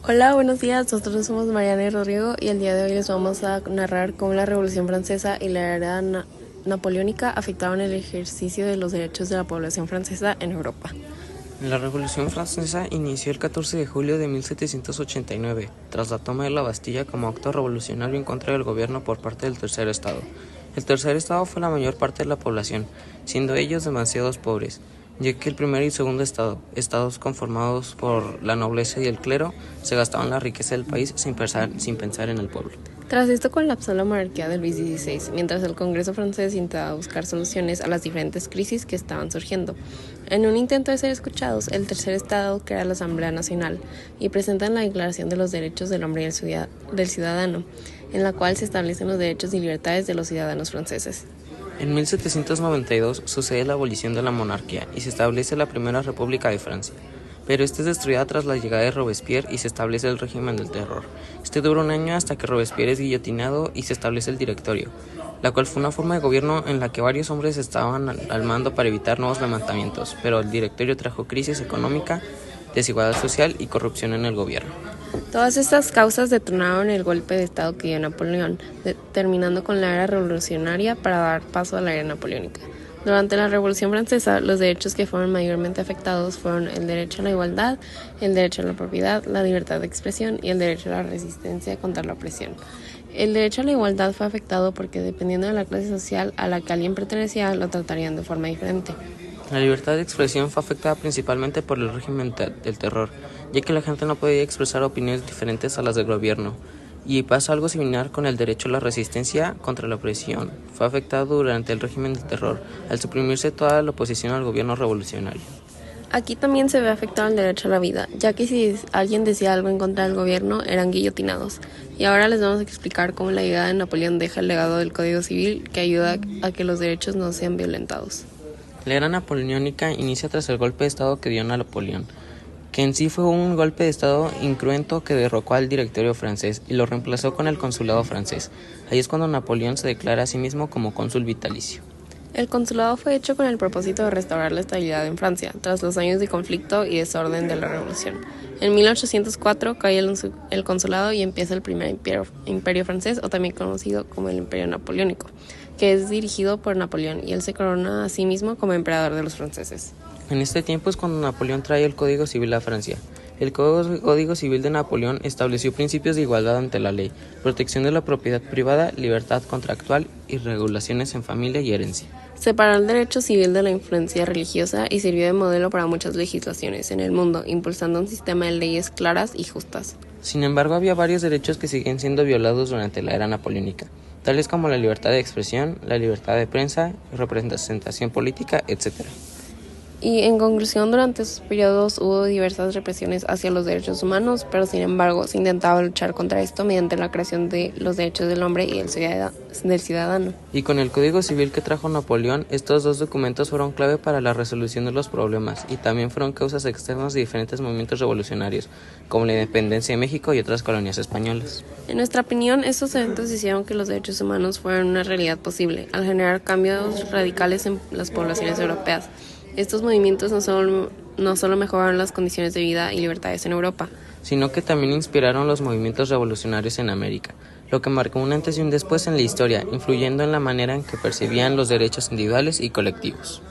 Hola, buenos días. Nosotros somos Mariana y Rodrigo y el día de hoy les vamos a narrar cómo la Revolución Francesa y la era napoleónica afectaron el ejercicio de los derechos de la población francesa en Europa. La Revolución Francesa inició el 14 de julio de 1789, tras la toma de la Bastilla como acto revolucionario en contra del gobierno por parte del Tercer Estado. El Tercer Estado fue la mayor parte de la población, siendo ellos demasiados pobres, ya que el primer y segundo estado, estados conformados por la nobleza y el clero, se gastaban la riqueza del país sin pensar en el pueblo. Tras esto colapsó la monarquía de Luis XVI, mientras el Congreso francés intentaba buscar soluciones a las diferentes crisis que estaban surgiendo. En un intento de ser escuchados, el Tercer Estado crea la Asamblea Nacional y presentan la Declaración de los Derechos del Hombre y del Ciudadano, en la cual se establecen los derechos y libertades de los ciudadanos franceses. En 1792 sucede la abolición de la monarquía y se establece la Primera República de Francia, pero esta es destruida tras la llegada de Robespierre y se establece el régimen del terror. Este dura un año hasta que Robespierre es guillotinado y se establece el Directorio, la cual fue una forma de gobierno en la que varios hombres estaban al mando para evitar nuevos levantamientos, pero el Directorio trajo crisis económica, desigualdad social y corrupción en el gobierno. Todas estas causas detonaron el golpe de Estado que dio Napoleón, terminando con la era revolucionaria para dar paso a la era napoleónica. Durante la Revolución Francesa, los derechos que fueron mayormente afectados fueron el derecho a la igualdad, el derecho a la propiedad, la libertad de expresión y el derecho a la resistencia contra la opresión. El derecho a la igualdad fue afectado porque, dependiendo de la clase social a la que alguien pertenecía, lo tratarían de forma diferente. La libertad de expresión fue afectada principalmente por el régimen del terror, ya que la gente no podía expresar opiniones diferentes a las del gobierno. Y pasa algo similar con el derecho a la resistencia contra la opresión. Fue afectado durante el régimen del terror, al suprimirse toda la oposición al gobierno revolucionario. Aquí también se ve afectado el derecho a la vida, ya que si alguien decía algo en contra del gobierno, eran guillotinados. Y ahora les vamos a explicar cómo la llegada de Napoleón deja el legado del Código Civil que ayuda a que los derechos no sean violentados. La era napoleónica inicia tras el golpe de Estado que dio Napoleón, que en sí fue un golpe de Estado incruento que derrocó al Directorio francés y lo reemplazó con el consulado francés. Ahí es cuando Napoleón se declara a sí mismo como cónsul vitalicio. El consulado fue hecho con el propósito de restaurar la estabilidad en Francia, tras los años de conflicto y desorden de la Revolución. En 1804 cae el consulado y empieza el primer imperio francés, o también conocido como el Imperio Napoleónico, que es dirigido por Napoleón, y él se corona a sí mismo como emperador de los franceses. En este tiempo es cuando Napoleón trae el Código Civil a Francia. El Código Civil de Napoleón estableció principios de igualdad ante la ley, protección de la propiedad privada, libertad contractual y regulaciones en familia y herencia. Separó el derecho civil de la influencia religiosa y sirvió de modelo para muchas legislaciones en el mundo, impulsando un sistema de leyes claras y justas. Sin embargo, había varios derechos que siguen siendo violados durante la era napoleónica, tales como la libertad de expresión, la libertad de prensa, representación política, etc. Y en conclusión, durante esos periodos hubo diversas represiones hacia los derechos humanos, pero sin embargo se intentaba luchar contra esto mediante la creación de los derechos del hombre y del ciudadano. Y con el Código Civil que trajo Napoleón, estos dos documentos fueron clave para la resolución de los problemas y también fueron causas externas de diferentes movimientos revolucionarios, como la independencia de México y otras colonias españolas. En nuestra opinión, estos eventos hicieron que los derechos humanos fueran una realidad posible, al generar cambios radicales en las poblaciones europeas. Estos movimientos no solo mejoraron las condiciones de vida y libertades en Europa, sino que también inspiraron los movimientos revolucionarios en América, lo que marcó un antes y un después en la historia, influyendo en la manera en que percibían los derechos individuales y colectivos.